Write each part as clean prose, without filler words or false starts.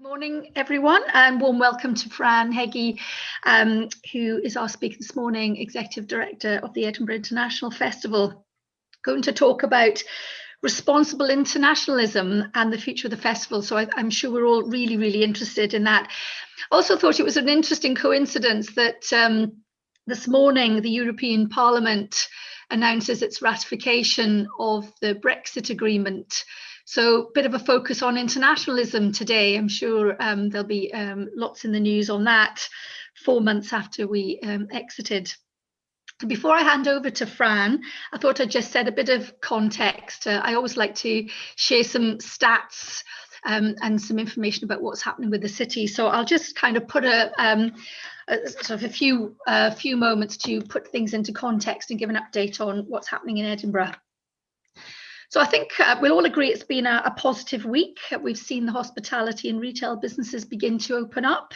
Morning, everyone, and warm welcome to Fran Heggie, who is our speaker this morning, Executive Director of the Edinburgh International Festival, going to talk about responsible internationalism and the future of the festival. So I'm sure we're all really, really interested in that. Also thought it was an interesting coincidence that this morning the European Parliament announces its ratification of the Brexit agreement. So a bit of a focus on internationalism today. I'm sure there'll be lots in the news on that 4 months after we exited. Before I hand over to Fran, I thought I'd just set a bit of context. I always like to share some stats and some information about what's happening with the city. So I'll just kind of put a few moments to put things into context and give an update on what's happening in Edinburgh. So I think we'll all agree it's been a positive week. We've seen the hospitality and retail businesses begin to open up.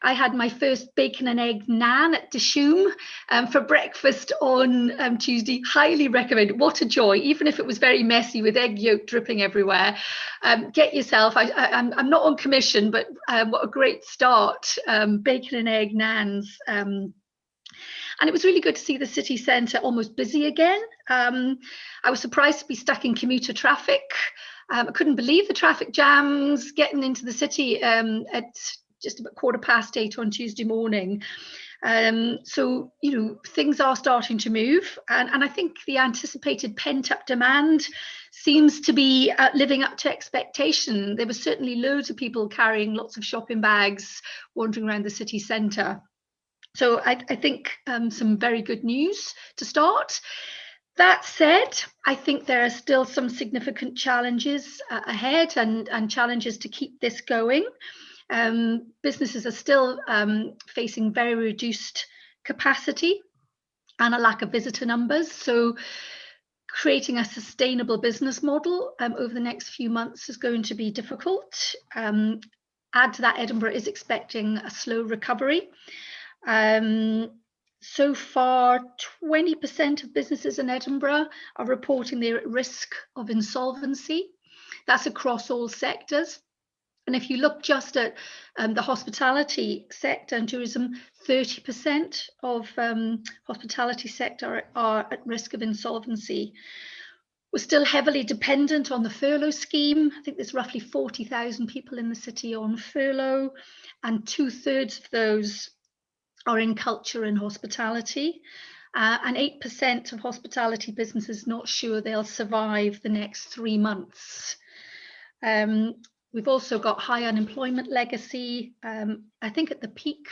I had my first bacon and egg naan at Dishoom for breakfast on Tuesday. Highly recommend. What a joy, even if it was very messy with egg yolk dripping everywhere. Get yourself, I'm not on commission, but what a great start. Bacon and egg naans. And it was really good to see the city centre almost busy again. I was surprised to be stuck in commuter traffic. I couldn't believe the traffic jams getting into the city at just about 8:15 on Tuesday morning. So, you know, things are starting to move. And I think the anticipated pent-up demand seems to be living up to expectation. There were certainly loads of people carrying lots of shopping bags, wandering around the city centre. So I think some very good news to start. That said, I think there are still some significant challenges ahead and challenges to keep this going. Businesses are still facing very reduced capacity and a lack of visitor numbers. So creating a sustainable business model over the next few months is going to be difficult. Add to that, Edinburgh is expecting a slow recovery. So far, 20% of businesses in Edinburgh are reporting they're at risk of insolvency. That's across all sectors. And if you look just at the hospitality sector and tourism, 30% of hospitality sector are at risk of insolvency. We're still heavily dependent on the furlough scheme. I think there's roughly 40,000 people in the city on furlough, and 2/3 of those are in culture and hospitality, and 8% of hospitality businesses not sure they'll survive the next 3 months. We've also got high unemployment legacy. I think at the peak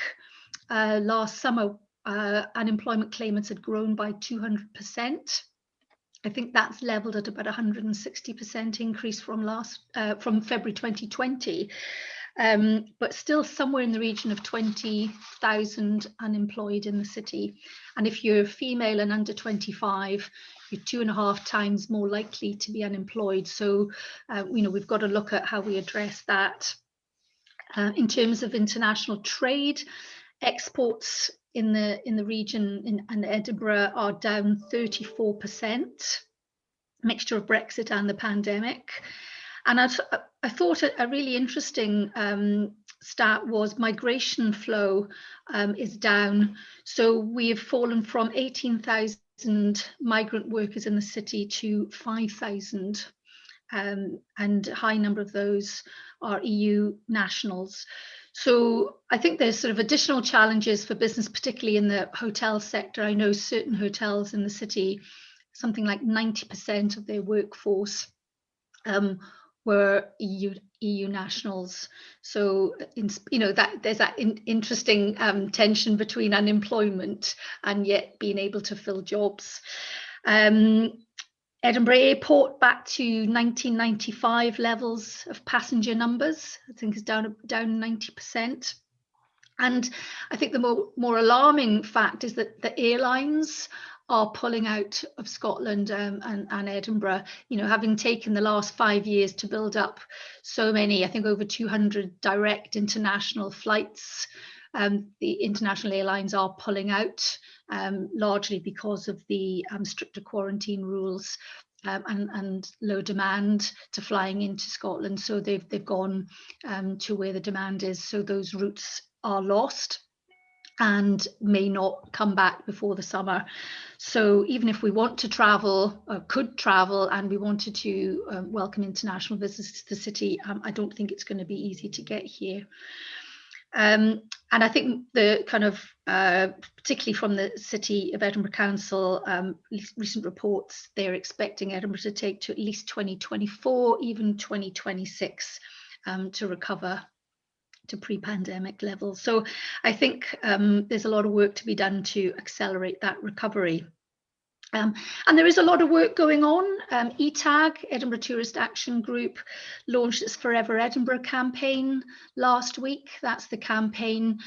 last summer, unemployment claimants had grown by 200%. I think that's leveled at about 160% increase from February 2020. But still somewhere in the region of 20,000 unemployed in the city. And if you're female and under 25, you're 2.5 times more likely to be unemployed. So, you know, we've got to look at how we address that. In terms of international trade, exports in the region in Edinburgh are down 34%, mixture of Brexit and the pandemic. And I thought a really interesting stat was migration flow is down. So we have fallen from 18,000 migrant workers in the city to 5,000. And a high number of those are EU nationals. So I think there's sort of additional challenges for business, particularly in the hotel sector. I know certain hotels in the city, something like 90% of their workforce were EU nationals. So, you know, that there's that interesting tension between unemployment and yet being able to fill jobs. Edinburgh Airport back to 1995 levels of passenger numbers, I think is down 90%. And I think the more alarming fact is that the airlines are pulling out of Scotland and Edinburgh, you know, having taken the last 5 years to build up so many, I think over 200 direct international flights the international airlines are pulling out, largely because of the stricter quarantine rules and low demand to flying into Scotland. So they've gone to where the demand is. So those routes are lost and may not come back before the summer. So even if we want to travel, or could travel, and we wanted to welcome international visitors to the city, I don't think it's going to be easy to get here. And I think the kind of, particularly from the City of Edinburgh Council, recent reports, they're expecting Edinburgh to take to at least 2024, even 2026, to recover to pre-pandemic levels. So I think there's a lot of work to be done to accelerate that recovery. And there is a lot of work going on. ETAG, Edinburgh Tourist Action Group, launched its Forever Edinburgh campaign last week. That's the campaign,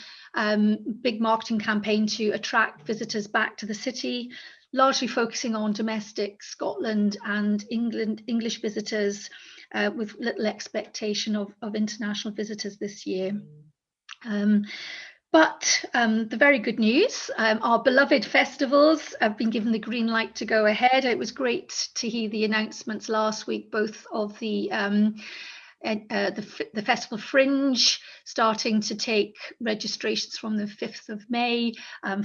big marketing campaign to attract visitors back to the city, largely focusing on domestic Scotland and English visitors, with little expectation of international visitors this year. But the very good news, our beloved festivals have been given the green light to go ahead. It was great to hear the announcements last week, both of the Festival Fringe starting to take registrations from the 5th of May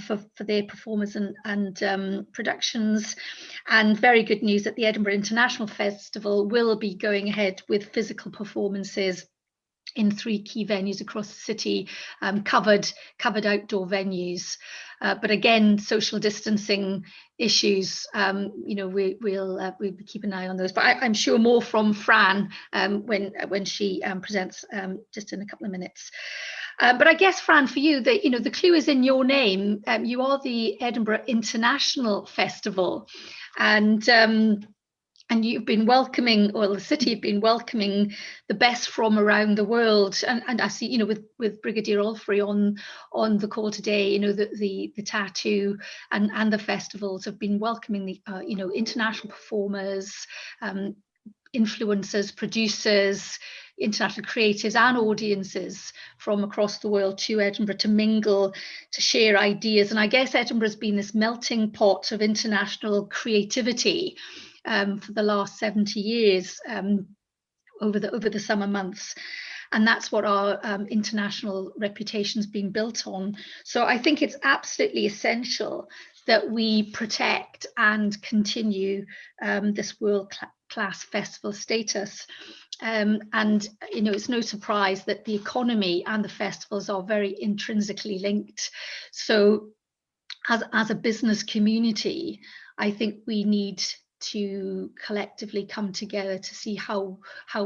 for their performers and productions. And very good news that the Edinburgh International Festival will be going ahead with physical performances in 3 key venues across the city, covered outdoor venues. But again, social distancing issues, we'll keep an eye on those. But I'm sure more from Fran when she presents just in a couple of minutes. But I guess, Fran, for you, the clue is in your name. You are the Edinburgh International Festival, and you've been welcoming, or the city have been welcoming, the best from around the world. And I see, with Brigadier Olfrey on the call today, the tattoo and the festivals have been welcoming the international performers, influencers, producers, international creatives and audiences from across the world to Edinburgh to mingle, to share ideas. And I guess Edinburgh's been this melting pot of international creativity for the last 70 years, over the summer months. And that's what our international reputation's been built on. So I think it's absolutely essential that we protect and continue this world-class festival status. And it's no surprise that the economy and the festivals are very intrinsically linked. So as a business community, I think we need to collectively come together to see how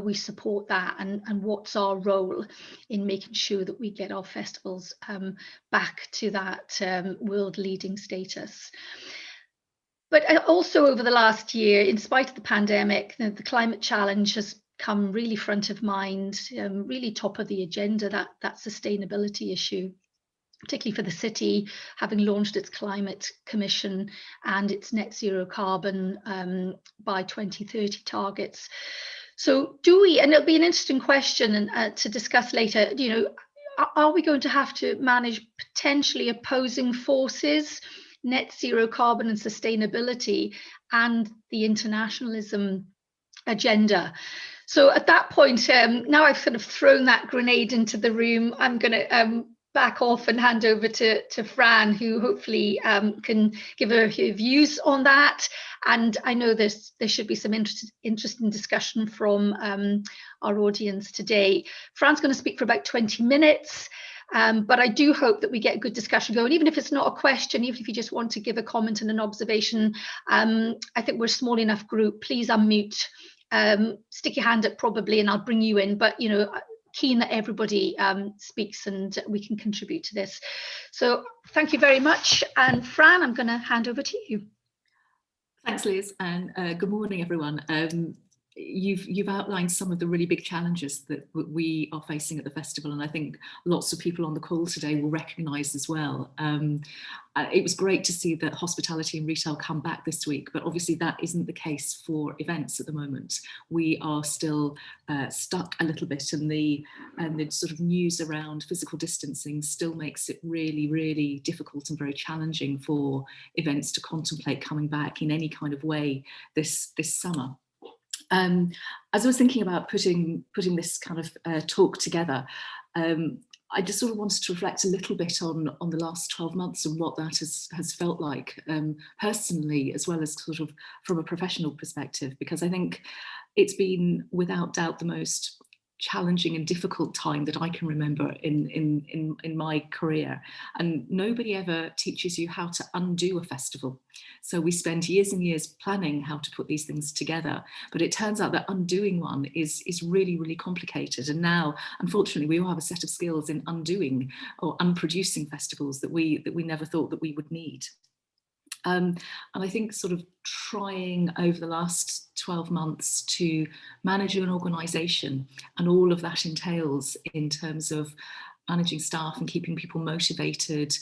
we support that and what's our role in making sure that we get our festivals back to that world leading status. But also over the last year, in spite of the pandemic, the climate challenge has come really front of mind, really top of the agenda, that sustainability issue, particularly for the city, having launched its climate commission and its net zero carbon by 2030 targets. So and it'll be an interesting question to discuss later, are we going to have to manage potentially opposing forces, net zero carbon and sustainability, and the internationalism agenda? So at that point, now I've sort of thrown that grenade into the room, I'm going to back off and hand over to Fran, who hopefully can give her views on that. And I know there should be some interesting discussion from our audience today. Fran's going to speak for about 20 minutes. But I do hope that we get a good discussion going, even if it's not a question, even if you just want to give a comment and an observation. I think we're a small enough group. Please unmute, stick your hand up probably, and I'll bring you in. But, keen that everybody speaks and we can contribute to this. So thank you very much. And Fran, I'm going to hand over to you. Thanks, Liz, and good morning, everyone. you've outlined some of the really big challenges that we are facing at the festival, and I think lots of people on the call today will recognise as well. It was great to see that hospitality and retail come back this week, but obviously that isn't the case for events at the moment. We are still stuck a little bit, and the sort of news around physical distancing still makes it really, really difficult and very challenging for events to contemplate coming back in any kind of way this summer. As I was thinking about putting this kind of talk together, I just sort of wanted to reflect a little bit on the last 12 months and what that has felt like personally, as well as sort of from a professional perspective, because I think it's been without doubt the most challenging and difficult time that I can remember in my career. And nobody ever teaches you how to undo a festival. So we spend years and years planning how to put these things together, but it turns out that undoing one is really, really complicated. And now, unfortunately, we all have a set of skills in undoing or unproducing festivals that we never thought that we would need. And I think sort of trying over the last 12 months to manage an organisation and all of that entails in terms of managing staff and keeping people motivated,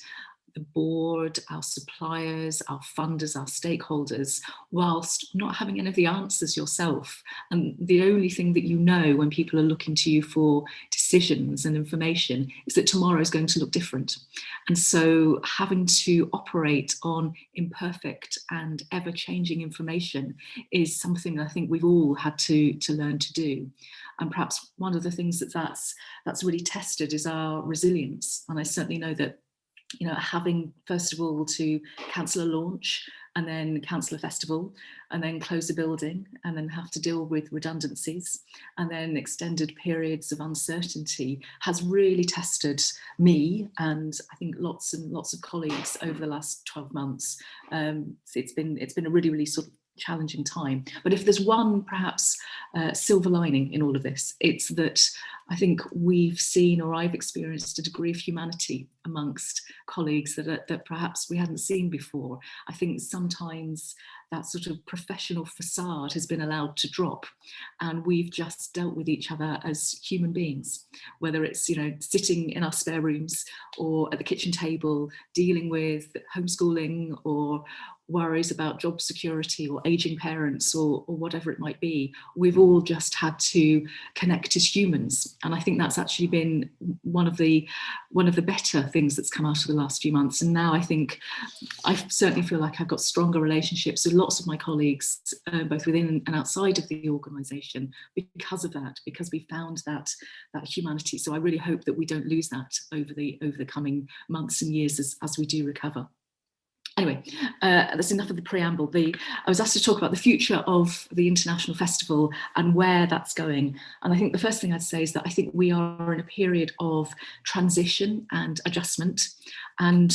the board, our suppliers, our funders, our stakeholders, whilst not having any of the answers yourself. And the only thing that you know when people are looking to you for decisions and information is that tomorrow is going to look different. And so having to operate on imperfect and ever-changing information is something I think we've all had to learn to do. And perhaps one of the things that's really tested is our resilience. And I certainly know that, you know, having first of all to cancel a launch and then cancel a festival and then close a building and then have to deal with redundancies and then extended periods of uncertainty has really tested me and I think lots and lots of colleagues over the last 12 months. It's been a really, really sort of challenging time. But if there's one perhaps silver lining in all of this, it's that I think we've seen, or I've experienced, a degree of humanity amongst colleagues that perhaps we hadn't seen before. I think sometimes that sort of professional facade has been allowed to drop and we've just dealt with each other as human beings, whether it's, you know, sitting in our spare rooms or at the kitchen table dealing with homeschooling or worries about job security or aging parents or whatever it might be. We've all just had to connect as humans. And I think that's actually been one of the better things that's come out of the last few months. And now I think I certainly feel like I've got stronger relationships with lots of my colleagues, both within and outside of the organisation, because of that, because we found that humanity. So I really hope that we don't lose that over the coming months and years as we do recover. Anyway, that's enough of the preamble. I was asked to talk about the future of the International Festival and where that's going. And I think the first thing I'd say is that I think we are in a period of transition and adjustment. And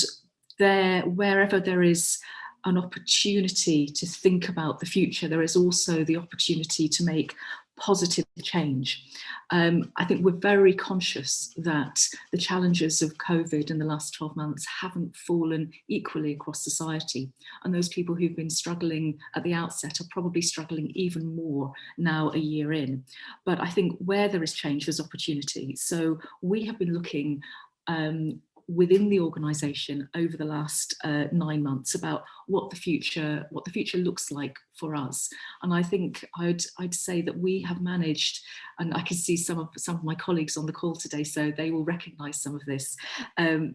wherever there is an opportunity to think about the future, there is also the opportunity to make positive change. I think we're very conscious that the challenges of COVID in the last 12 months haven't fallen equally across society. And those people who've been struggling at the outset are probably struggling even more now a year in. But I think where there is change, there's opportunity. So we have been looking within the organisation over the last 9 months about what the future looks like for us. And I think I'd say that we have managed, and I can see some of my colleagues on the call today, so they will recognise some of this.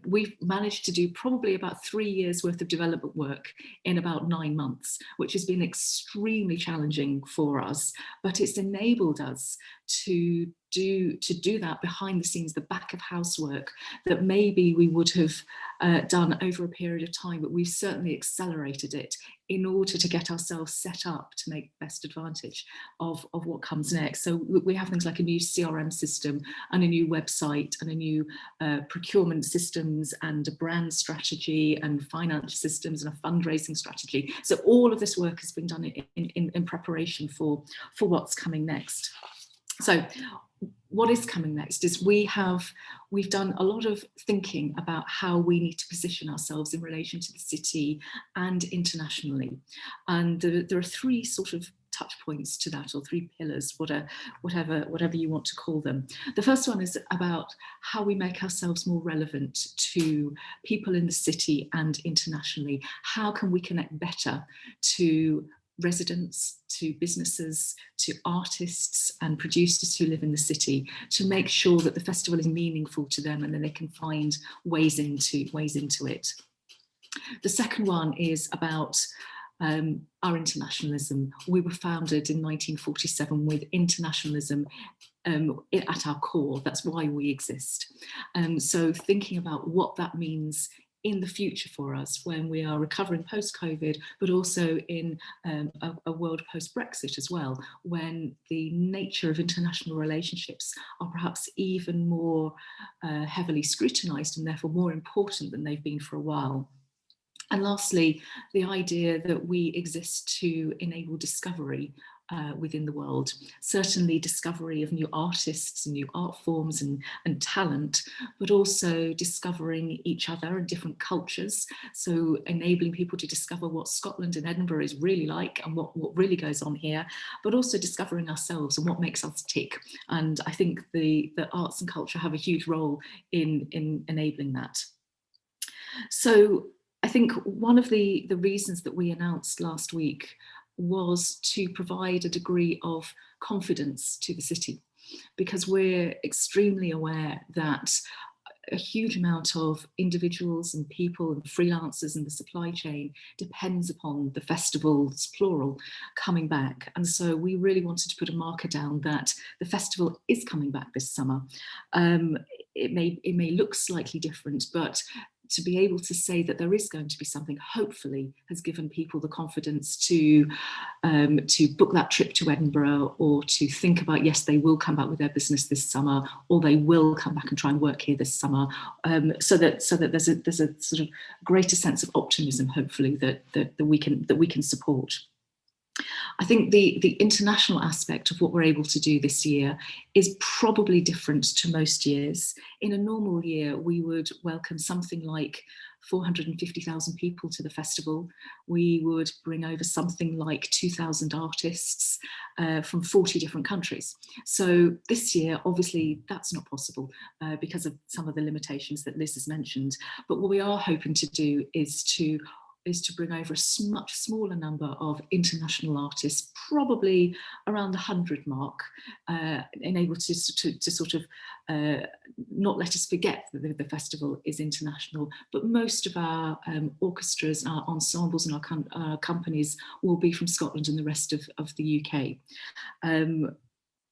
We've managed to do probably about 3 years worth of development work in about 9 months, which has been extremely challenging for us, but it's enabled us to do that behind the scenes, the back of house work that maybe we would have done over a period of time, but we've certainly accelerated it in order to get ourselves set up to make best advantage of what comes next. So we have things like a new CRM system and a new website and a new procurement systems and a brand strategy and finance systems and a fundraising strategy. So all of this work has been done in preparation for what's coming next. So what is coming next is we've done a lot of thinking about how we need to position ourselves in relation to the city and internationally. And there are 3 sort of touch points to that, or 3 pillars, whatever you want to call them. The first one is about how we make ourselves more relevant to people in the city and internationally. How can we connect better to residents, to businesses, to artists and producers who live in the city, to make sure that the festival is meaningful to them and then they can find ways into it. The second one is about our internationalism. We were founded in 1947 with internationalism at our core. That's why we exist. So thinking about what that means in the future for us when we are recovering post-COVID, but also in a world post-Brexit as well, when the nature of international relationships are perhaps even more heavily scrutinised and therefore more important than they've been for a while. And lastly, the idea that we exist to enable discovery within the world, certainly discovery of new artists and new art forms and talent, but also discovering each other and different cultures. So enabling people to discover what Scotland and Edinburgh is really like and what really goes on here, but also discovering ourselves and what makes us tick. And I think the arts and culture have a huge role in enabling that. So I think one of the reasons that we announced last week was to provide a degree of confidence to the city, because we're extremely aware that a huge amount of individuals and people and freelancers and the supply chain depends upon the festivals, plural, coming back. And so we really wanted to put a marker down that the festival is coming back this summer. It may look slightly different, but to be able to say that there is going to be something, hopefully has given people the confidence to book that trip to Edinburgh, or to think about, yes, they will come back with their business this summer, or they will come back and try and work here this summer, so that there's a sort of greater sense of optimism, hopefully, that we can support. I think the international aspect of what we're able to do this year is probably different to most years. In a normal year, we would welcome something like 450,000 people to the festival. We would bring over something like 2,000 artists from 40 different countries. So this year, obviously, that's not possible because of some of the limitations that Liz has mentioned. But what we are hoping to do is to bring over a much smaller number of international artists, probably around the 100 mark, able to sort of not let us forget that the festival is international, but most of our orchestras, our ensembles and our companies will be from Scotland and the rest of the UK.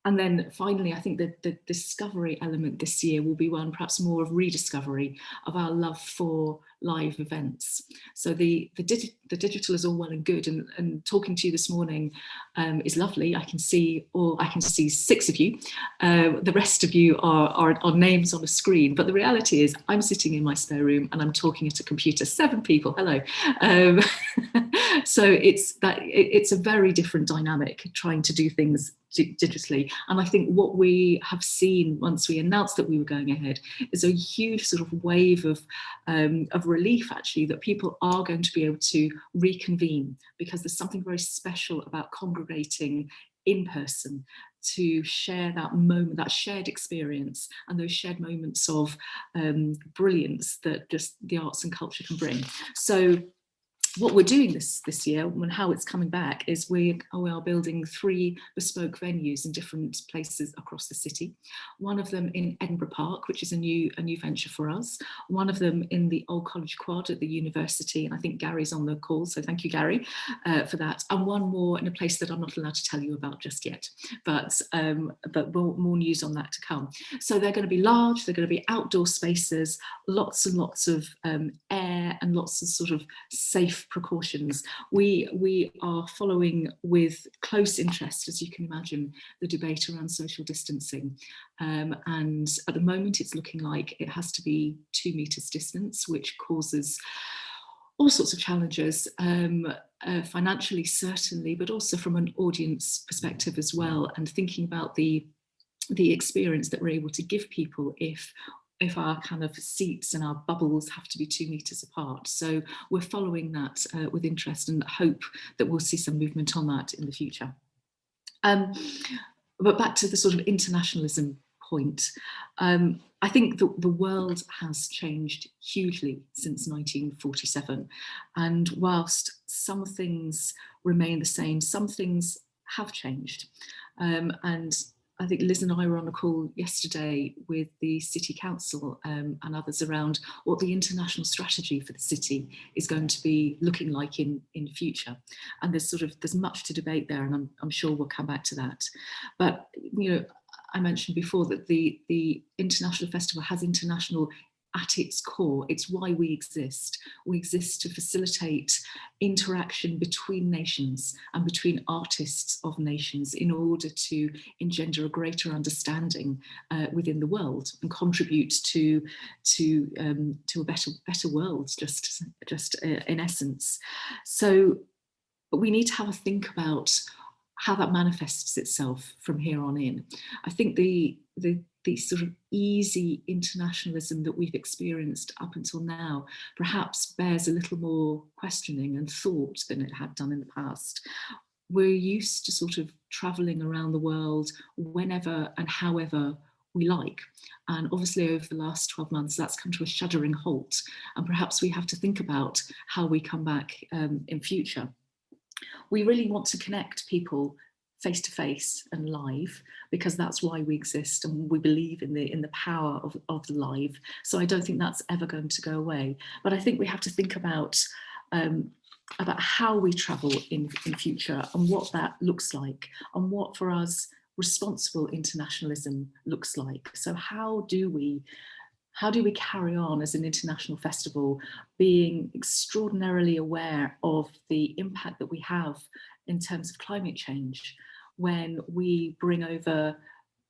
And then finally, I think that the discovery element this year will be one perhaps more of rediscovery of our love for live events. So the digital is all well and good, and talking to you this morning is lovely. I can see 6 of you. The rest of you are names on a screen, but the reality is I'm sitting in my spare room and I'm talking at a computer. 7 people, hello. So it's a very different dynamic trying to do things digitally. And I think what we have seen once we announced that we were going ahead is a huge sort of wave of relief, actually, that people are going to be able to reconvene, because there's something very special about congregating in person to share that moment, that shared experience, and those shared moments of brilliance that just the arts and culture can bring. So what we're doing this year, and how it's coming back, is we are building 3 bespoke venues in different places across the city. One of them in Edinburgh Park, which is a new venture for us. One of them in the Old College Quad at the university, and I think Gary's on the call, so thank you, Gary, for that. And one more in a place that I'm not allowed to tell you about just yet, but more news on that to come. So they're going to be large, they're going to be outdoor spaces, lots and lots of air and lots of sort of safe precautions. We are following with close interest, as you can imagine, the debate around social distancing. And at the moment, it's looking like it has to be 2 meters distance, which causes all sorts of challenges, financially, certainly, but also from an audience perspective as well, and thinking about the experience that we're able to give people if our kind of seats and our bubbles have to be 2 meters apart. So we're following that with interest and hope that we'll see some movement on that in the future. But back to the sort of internationalism point, I think the world has changed hugely since 1947. And whilst some things remain the same, some things have changed. And I think Liz and I were on a call yesterday with the City Council and others around what the international strategy for the city is going to be looking like in future. And there's much to debate there, and I'm sure we'll come back to that. But, you know, I mentioned before that the International Festival has international at its core. It's why we exist. We exist to facilitate interaction between nations and between artists of nations in order to engender a greater understanding within the world and contribute to a better world, just in essence. So, but we need to have a think about how that manifests itself from here on in. I think the sort of easy internationalism that we've experienced up until now perhaps bears a little more questioning and thought than it had done in the past. We're used to sort of travelling around the world whenever and however we like. And obviously over the last 12 months, that's come to a shuddering halt. And perhaps we have to think about how we come back in future. We really want to connect people face to face and live, because that's why we exist, and we believe in the power of the live. So I don't think that's ever going to go away. But I think we have to think about how we travel in future and what that looks like, and what for us responsible internationalism looks like. So how do we carry on as an international festival, being extraordinarily aware of the impact that we have in terms of climate change, when we bring over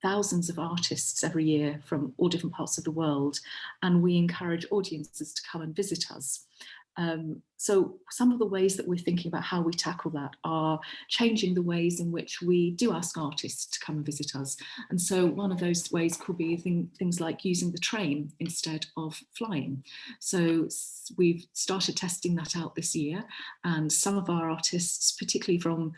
thousands of artists every year from all different parts of the world, and we encourage audiences to come and visit us. So some of the ways that we're thinking about how we tackle that are changing the ways in which we do ask artists to come and visit us. And so one of those ways could be things like using the train instead of flying. So we've started testing that out this year, and some of our artists, particularly from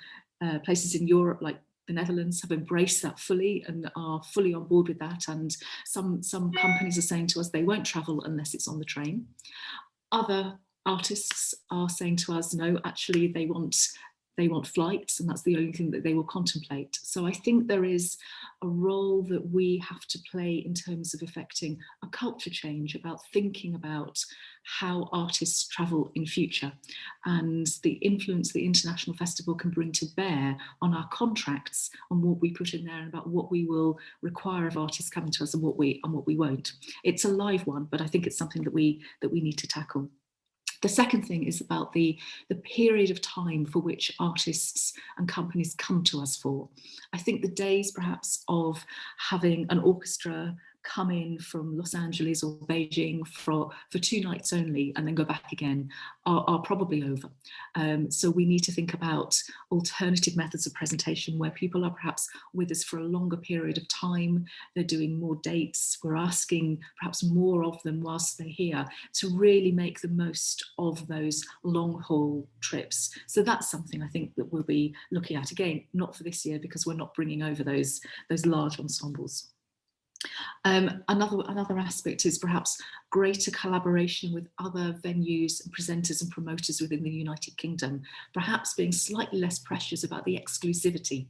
places in Europe like the Netherlands, have embraced that fully and are fully on board with that. And some companies are saying to us they won't travel unless it's on the train. Other artists are saying to us, no, actually they want flights, and that's the only thing that they will contemplate. So I think there is a role that we have to play in terms of affecting a culture change about thinking about how artists travel in future, and the influence the International Festival can bring to bear on our contracts, on what we put in there, and about what we will require of artists coming to us and what we won't. It's a live one, but I think it's something that we need to tackle. The second thing is about the period of time for which artists and companies come to us for. I think the days perhaps of having an orchestra come in from Los Angeles or Beijing for 2 nights only and then go back again are probably over. So we need to think about alternative methods of presentation where people are perhaps with us for a longer period of time. They're doing more dates. We're asking perhaps more of them whilst they're here to really make the most of those long haul trips. So that's something I think that we'll be looking at, again, not for this year because we're not bringing over those large ensembles. Another aspect is perhaps greater collaboration with other venues and presenters and promoters within the United Kingdom, perhaps being slightly less precious about the exclusivity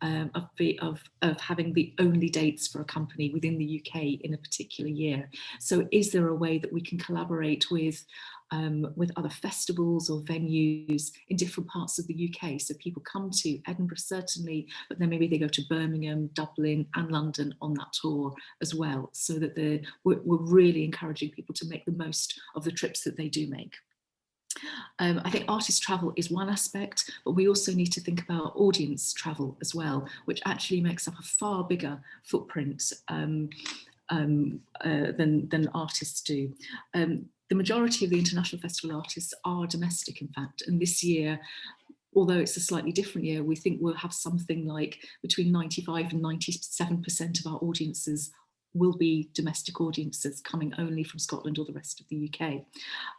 of having the only dates for a company within the UK in a particular year. So is there a way that we can collaborate with other festivals or venues in different parts of the UK? So people come to Edinburgh certainly, but then maybe they go to Birmingham, Dublin and London on that tour as well, so that we're really encouraging people to make the most of the trips that they do make. I think artist travel is one aspect, but we also need to think about audience travel as well, which actually makes up a far bigger footprint than artists do. The majority of the International Festival artists are domestic, in fact, and this year, although it's a slightly different year, we think we'll have something like between 95 and 97% of our audiences will be domestic audiences coming only from Scotland or the rest of the UK.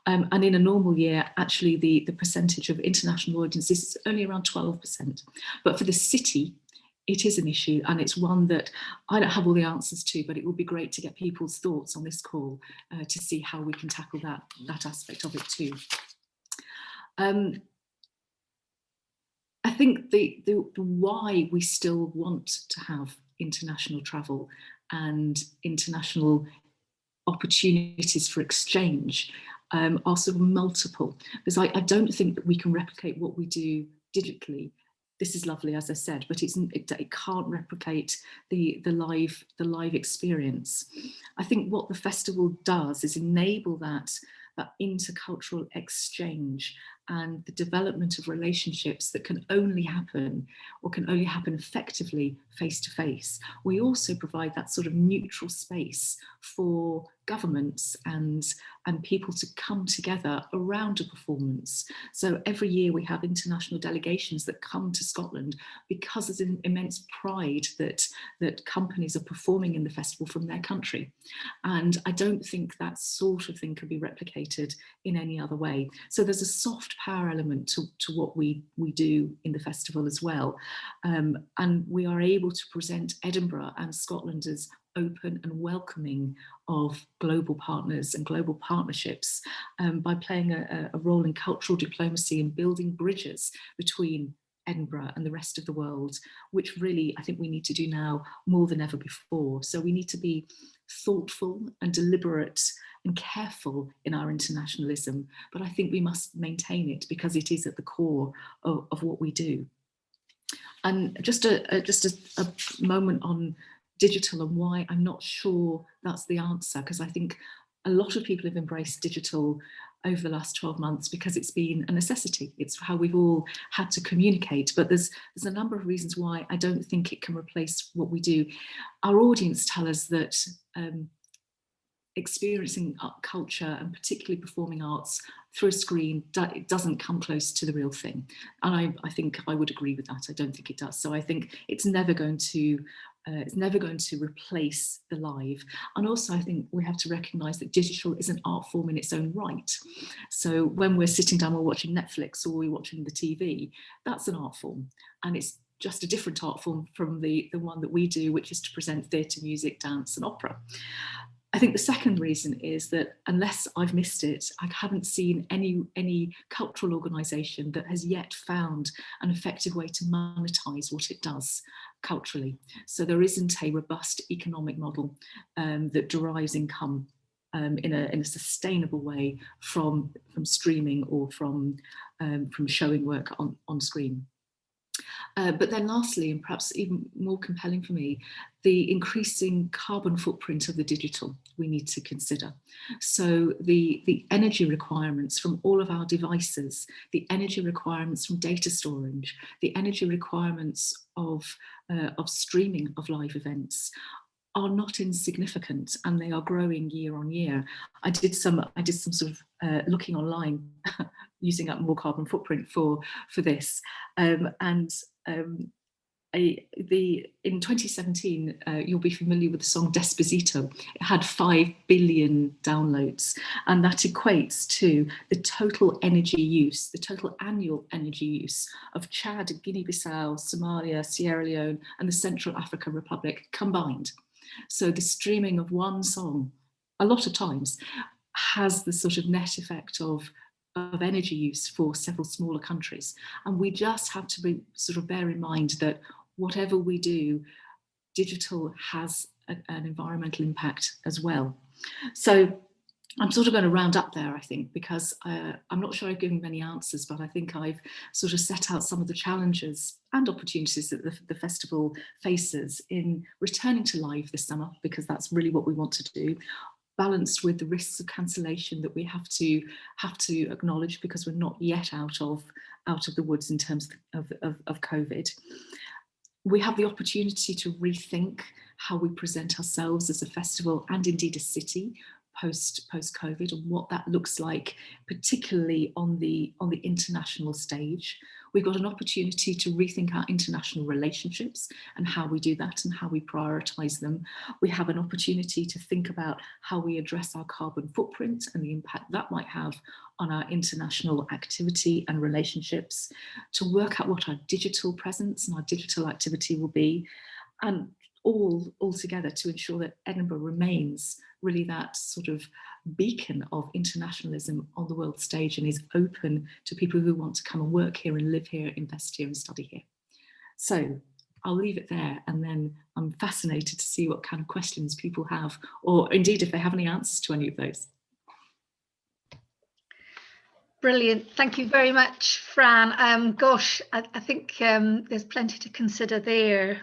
And in a normal year, actually the percentage of international audiences is only around 12%. But for the city, it is an issue, and it's one that I don't have all the answers to, but it would be great to get people's thoughts on this call to see how we can tackle that aspect of it too. I think the why we still want to have international travel and international opportunities for exchange are sort of multiple, because I don't think that we can replicate what we do digitally. This is lovely, as I said, but it can't replicate the live experience. I think what the festival does is enable that intercultural exchange and the development of relationships that can only happen effectively face to face. We also provide that sort of neutral space for governments and people to come together around a performance. So every year we have international delegations that come to Scotland because there's an immense pride that companies are performing in the festival from their country. And I don't think that sort of thing can be replicated in any other way. So there's a soft power element to what we do in the festival as well. And we are able to present Edinburgh and Scotland as open and welcoming of global partners and global partnerships by playing a role in cultural diplomacy and building bridges between Edinburgh and the rest of the world, which really I think we need to do now more than ever before. So we need to be thoughtful and deliberate and careful in our internationalism, but I think we must maintain it because it is at the core of what we do. And just a moment on digital and why I'm not sure that's the answer, because I think a lot of people have embraced digital over the last 12 months because it's been a necessity. It's how we've all had to communicate, but there's a number of reasons why I don't think it can replace what we do. Our audience tell us that experiencing culture and particularly performing arts through a screen, it doesn't come close to the real thing. And I think I would agree with that. I don't think it does. So I think it's never going to replace the live. And also I think we have to recognise that digital is an art form in its own right. So when we're sitting down, we're watching Netflix or we're watching the TV, that's an art form. And it's just a different art form from the one that we do, which is to present theatre, music, dance and opera. I think the second reason is that unless I've missed it, I haven't seen any cultural organisation that has yet found an effective way to monetise what it does culturally. So there isn't a robust economic model that derives income in a sustainable way from streaming or from showing work on screen. But then lastly, and perhaps even more compelling for me, the increasing carbon footprint of the digital we need to consider. So the energy requirements from all of our devices, the energy requirements from data storage, the energy requirements of streaming of live events are not insignificant, and they are growing year on year. I did some sort of looking online using up more carbon footprint for this, in 2017, you'll be familiar with the song Despacito. It had 5 billion downloads, and that equates to the total energy use, the total annual energy use of Chad, Guinea-Bissau, Somalia, Sierra Leone, and the Central African Republic combined. So the streaming of one song, a lot of times, has the sort of net effect of energy use for several smaller countries. And we just have to sort of bear in mind that whatever we do, digital has an environmental impact as well. So I'm sort of going to round up there, I think, because I'm not sure I've given many answers, but I think I've sort of set out some of the challenges and opportunities that the festival faces in returning to live this summer, because that's really what we want to do, balanced with the risks of cancellation that we have to acknowledge because we're not yet out of the woods in terms of COVID. We have the opportunity to rethink how we present ourselves as a festival and indeed a city post-COVID, and what that looks like, particularly on the international stage. We've got an opportunity to rethink our international relationships and how we do that and how we prioritise them. We have an opportunity to think about how we address our carbon footprint and the impact that might have on our international activity and relationships, to work out what our digital presence and our digital activity will be, and all together to ensure that Edinburgh remains really that sort of beacon of internationalism on the world stage and is open to people who want to come and work here and live here, invest here and study here. So I'll leave it there, and then I'm fascinated to see what kind of questions people have, or indeed if they have any answers to any of those. Brilliant. Thank you very much, Fran. Gosh, I think there's plenty to consider there.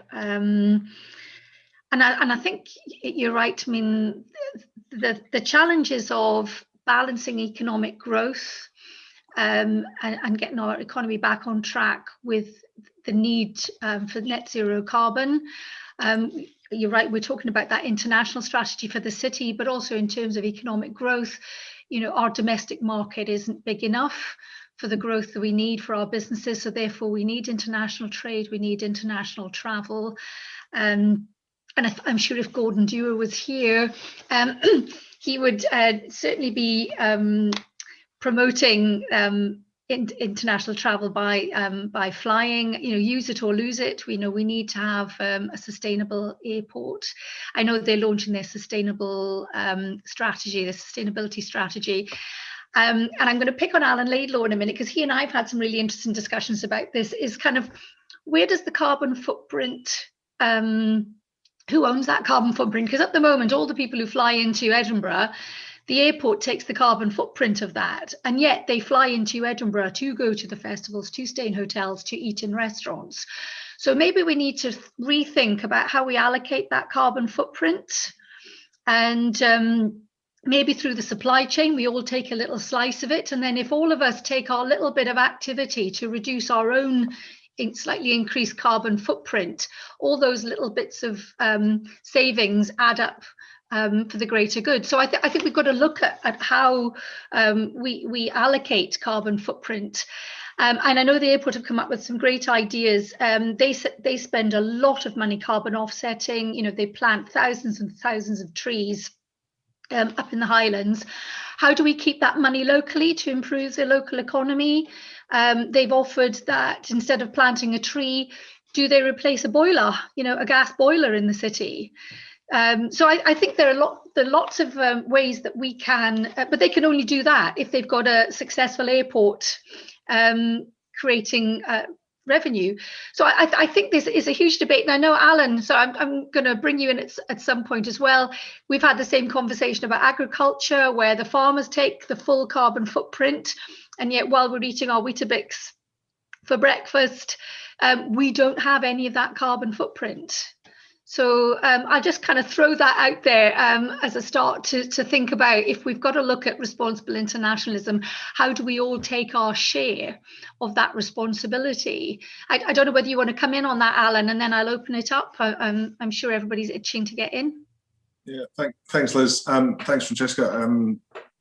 And I think you're right. I mean, the challenges of balancing economic growth and getting our economy back on track with the need for net zero carbon. You're right, we're talking about that international strategy for the city, but also in terms of economic growth. You know, our domestic market isn't big enough for the growth that we need for our businesses. So therefore, we need international trade, we need international travel. And I'm sure if Gordon Dewar was here, he would certainly be promoting international travel by flying. You know, use it or lose it. We know we need to have a sustainable airport. I know they're launching their sustainable strategy, the sustainability strategy. And I'm going to pick on Alan Laidlaw in a minute, because he and I have had some really interesting discussions about this, is kind of where does the carbon footprint, who owns that carbon footprint? Because at the moment, all the people who fly into Edinburgh, the airport takes the carbon footprint of that, and yet they fly into Edinburgh to go to the festivals, to stay in hotels, to eat in restaurants. So maybe we need to rethink about how we allocate that carbon footprint, and maybe through the supply chain, we all take a little slice of it. And then if all of us take our little bit of activity to reduce our own slightly increased carbon footprint, all those little bits of savings add up for the greater good. So I think we've got to look at how we allocate carbon footprint. And I know the airport have come up with some great ideas. They spend a lot of money carbon offsetting. You know, they plant thousands and thousands of trees up in the Highlands. How do we keep that money locally to improve the local economy? They've offered that instead of planting a tree, do they replace a boiler, you know, a gas boiler in the city? So I think there are lots of ways that we can, but they can only do that if they've got a successful airport creating revenue. So I think this is a huge debate. And I know, Alan, so I'm going to bring you in at some point as well. We've had the same conversation about agriculture, where the farmers take the full carbon footprint. And yet while we're eating our Weetabix for breakfast, we don't have any of that carbon footprint. So I'll just kind of throw that out there as a start to think about, if we've got to look at responsible internationalism, how do we all take our share of that responsibility? I don't know whether you want to come in on that, Alan, and then I'll open it up. I'm sure everybody's itching to get in. Yeah, thanks, Liz. Thanks, Francesca.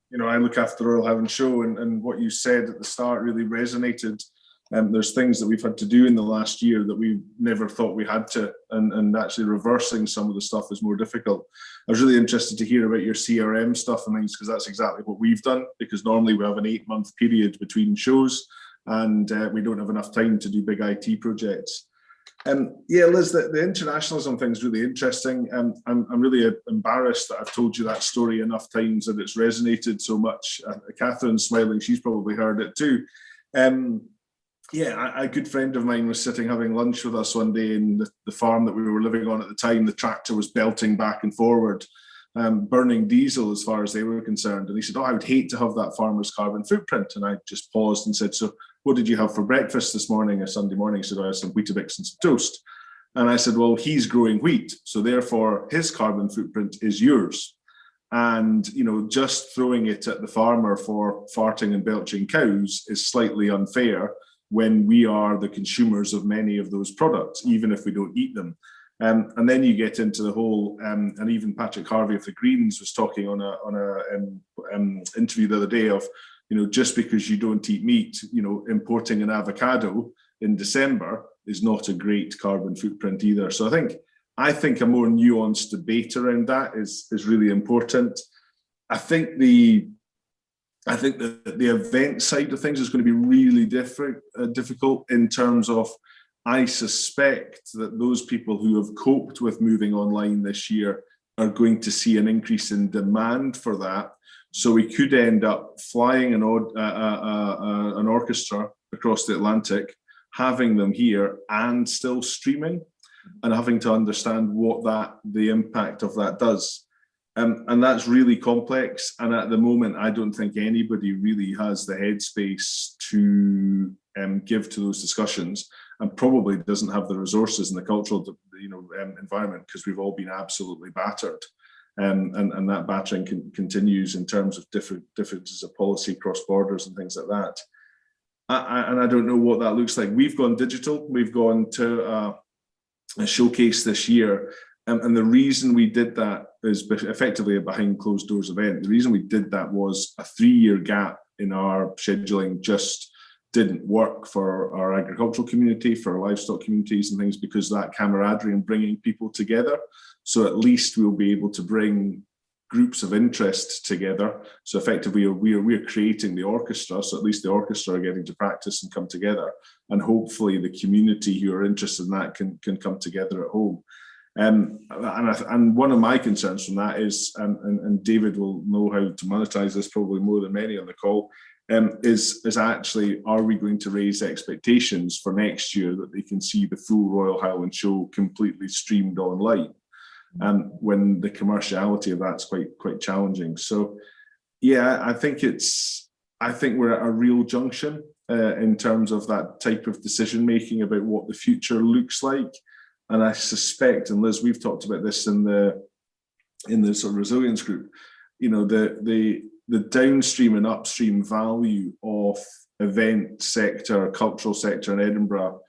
You know, I look after the Royal Highland Show, and what you said at the start really resonated. There's things that we've had to do in the last year that we never thought we had to, and actually reversing some of the stuff is more difficult. I was really interested to hear about your CRM stuff and things, because that's exactly what we've done, because normally we have an 8-month period between shows, and we don't have enough time to do big IT projects. Yeah, Liz, the internationalism thing is really interesting. I'm really embarrassed that I've told you that story enough times that it's resonated so much. Catherine's smiling, she's probably heard it too. Yeah, a good friend of mine was sitting having lunch with us one day, and the farm that we were living on at the time, the tractor was belting back and forward, burning diesel as far as they were concerned. And he said, oh, I would hate to have that farmer's carbon footprint. And I just paused and said, so what did you have for breakfast this morning, a Sunday morning? He said, oh, I had some Weetabix and some toast. And I said, well, he's growing wheat, so therefore his carbon footprint is yours. And, you know, just throwing it at the farmer for farting and belching cows is slightly unfair, when we are the consumers of many of those products, even if we don't eat them. And then you get into the whole, and even Patrick Harvey of the Greens was talking on a interview the other day of just because you don't eat meat, importing an avocado in December is not a great carbon footprint either. So I think a more nuanced debate around that is really important. I think the event side of things is going to be really difficult in terms of, I suspect that those people who have coped with moving online this year are going to see an increase in demand for that. So we could end up flying an orchestra across the Atlantic, having them here and still streaming, and having to understand what the impact of that does. And that's really complex. And at the moment, I don't think anybody really has the headspace to give to those discussions, and probably doesn't have the resources in the cultural environment, because we've all been absolutely battered. And that battering continues in terms of differences of policy across borders and things like that. And I don't know what that looks like. We've gone digital. We've gone to a showcase this year. And the reason we did that is effectively a behind closed doors event. The reason we did that was a 3-year gap in our scheduling just didn't work for our agricultural community, for our livestock communities and things, because that camaraderie and bringing people together. So at least we'll be able to bring groups of interest together. So effectively we're creating the orchestra, so at least the orchestra are getting to practice and come together, and hopefully the community who are interested in that can come together at home. And one of my concerns from that is, and David will know how to monetize this probably more than many on the call, is actually, are we going to raise expectations for next year that they can see the full Royal Highland show completely streamed online, when the commerciality of that's quite challenging. So yeah, I think we're at a real junction in terms of that type of decision making about what the future looks like. And I suspect, and Liz, we've talked about this in the sort of resilience group, the downstream and upstream value of event sector, cultural sector in Edinburgh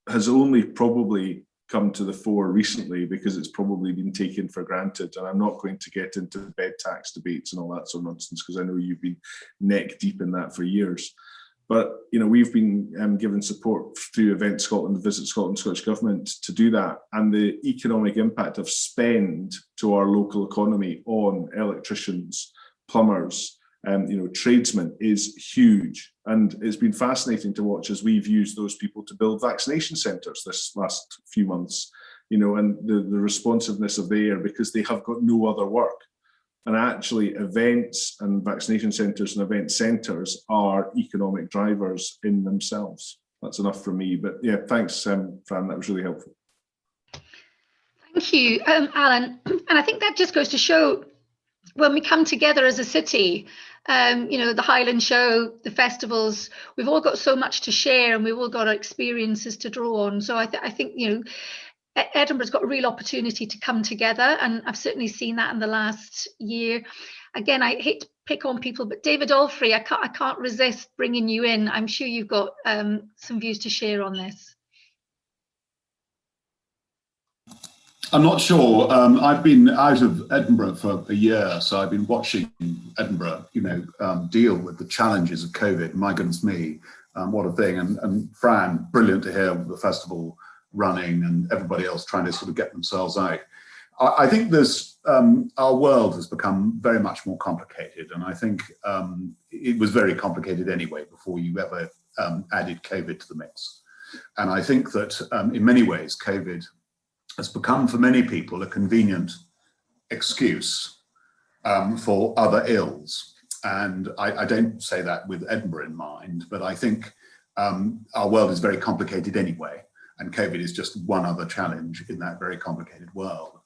has only probably come to the fore recently, because it's probably been taken for granted. And I'm not going to get into bed tax debates and all that sort of nonsense, because I know you've been neck deep in that for years. But we've been given support through Event Scotland, Visit Scotland, Scottish Government to do that. And the economic impact of spend to our local economy on electricians, plumbers, tradesmen is huge. And it's been fascinating to watch as we've used those people to build vaccination centres this last few months, and the responsiveness of there, because they have got no other work. And actually events and vaccination centres and event centres are economic drivers in themselves. That's enough for me. But yeah, thanks, Fran, that was really helpful. Thank you, Alan. And I think that just goes to show, when we come together as a city, the Highland Show, the festivals, we've all got so much to share, and we've all got our experiences to draw on. So I think Edinburgh's got a real opportunity to come together, and I've certainly seen that in the last year. Again, I hate to pick on people, but David Alfrey, I can't resist bringing you in. I'm sure you've got some views to share on this. I'm not sure. I've been out of Edinburgh for a year, so I've been watching Edinburgh, deal with the challenges of COVID. My goodness me, what a thing. And Fran, brilliant to hear the festival running and everybody else trying to sort of get themselves out. I think our world has become very much more complicated, and I think it was very complicated anyway before you ever added COVID to the mix. And I think that in many ways COVID has become for many people a convenient excuse for other ills. And I don't say that with Edinburgh in mind, but I think our world is very complicated anyway. And COVID is just one other challenge in that very complicated world.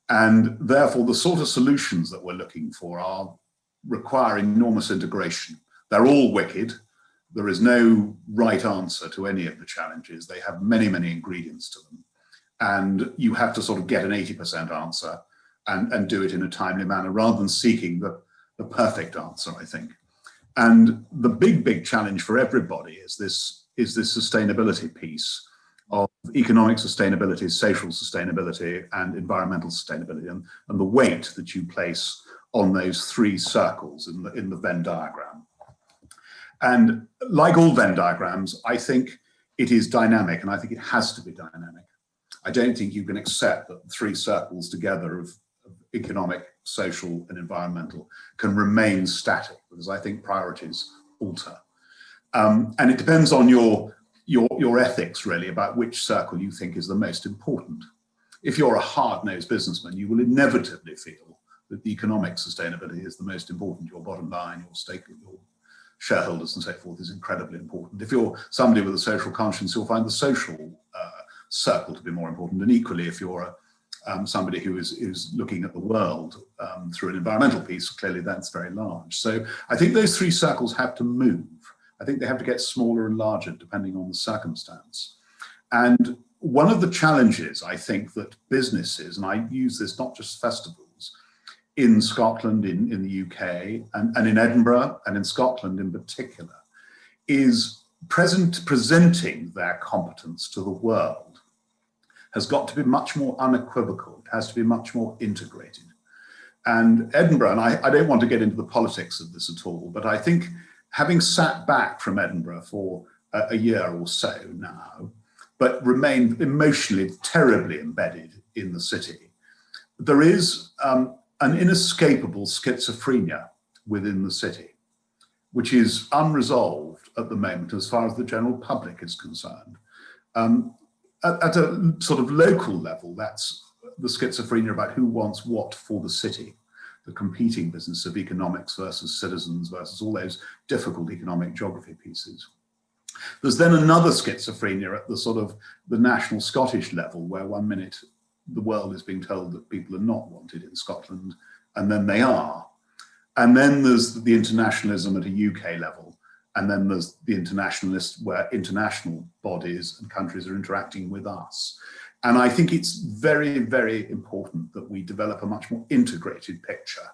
And therefore, the sort of solutions that we're looking for require enormous integration. They're all wicked. There is no right answer to any of the challenges. They have many, many ingredients to them. And you have to sort of get an 80% answer and do it in a timely manner, rather than seeking the perfect answer, I think. And the big challenge for everybody is this sustainability piece of economic sustainability, social sustainability, and environmental sustainability, and the weight that you place on those three circles in the Venn diagram. And like all Venn diagrams, I think it is dynamic, and I think it has to be dynamic. I don't think you can accept that three circles together of economic, social, and environmental can remain static, because I think priorities alter. And it depends on your ethics, really, about which circle you think is the most important. If you're a hard-nosed businessman, you will inevitably feel that the economic sustainability is the most important. Your bottom line, your shareholders and so forth is incredibly important. If you're somebody with a social conscience, you'll find the social circle to be more important. And equally, if you're somebody who is looking at the world through an environmental piece, clearly that's very large. So I think those three circles have to move. I think they have to get smaller and larger depending on the circumstance. And one of the challenges I think that businesses, and I use this not just festivals, in Scotland, in the UK, and in Edinburgh, and in Scotland in particular, is presenting their competence to the world has got to be much more unequivocal. It has to be much more integrated. And Edinburgh, and I don't want to get into the politics of this at all, but I think having sat back from Edinburgh for a year or so now, but remained emotionally terribly embedded in the city, there is an inescapable schizophrenia within the city, which is unresolved at the moment as far as the general public is concerned. At a sort of local level, that's the schizophrenia about who wants what for the city, the competing business of economics versus citizens versus all those difficult economic geography pieces. There's then another schizophrenia at the sort of the national Scottish level, where one minute the world is being told that people are not wanted in Scotland, and then they are. And then there's the internationalism at a UK level, and then there's the internationalist, where international bodies and countries are interacting with us. And I think it's very, very important that we develop a much more integrated picture,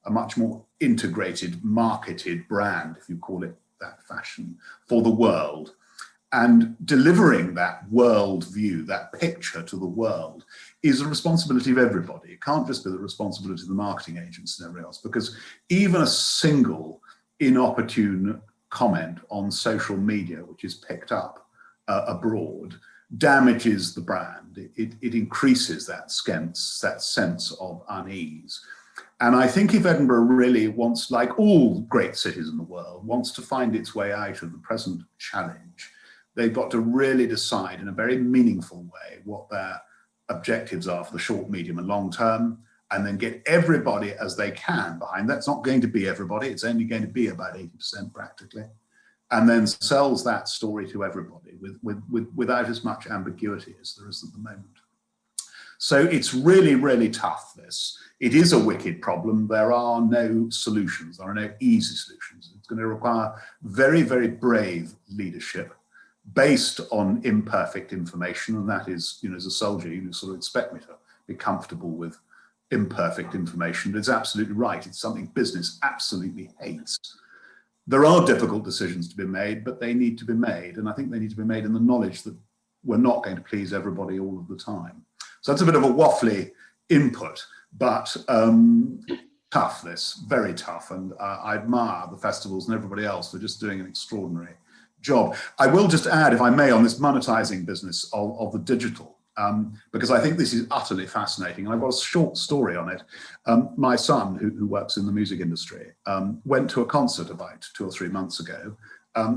a much more integrated marketed brand, if you call it that fashion, for the world. And delivering that world view, that picture to the world, is a responsibility of everybody. It can't just be the responsibility of the marketing agents and everybody else, because even a single inopportune comment on social media, which is picked up abroad, damages the brand. It increases that sense of unease. And I think if Edinburgh really wants, like all great cities in the world, wants to find its way out of the present challenge, they've got to really decide in a very meaningful way what their objectives are for the short, medium and long term, and then get everybody as they can behind. That's not going to be everybody, it's only going to be about 80% practically, and then sells that story to everybody without as much ambiguity as there is at the moment. So it's really, really tough, this. It is a wicked problem. There are no solutions. There are no easy solutions. It's going to require very, very brave leadership based on imperfect information. And that is, you know, as a soldier, you sort of expect me to be comfortable with imperfect information. But it's absolutely right. It's something business absolutely hates. There are difficult decisions to be made, but they need to be made. And I think they need to be made in the knowledge that we're not going to please everybody all of the time. So that's a bit of a waffly input, but tough, this, very tough. And I admire the festivals and everybody else for just doing an extraordinary job. I will just add, if I may, on this monetizing business of the digital, because I think this is utterly fascinating. And I've got a short story on it. My son, who works in the music industry, went to a concert about 2 or 3 months ago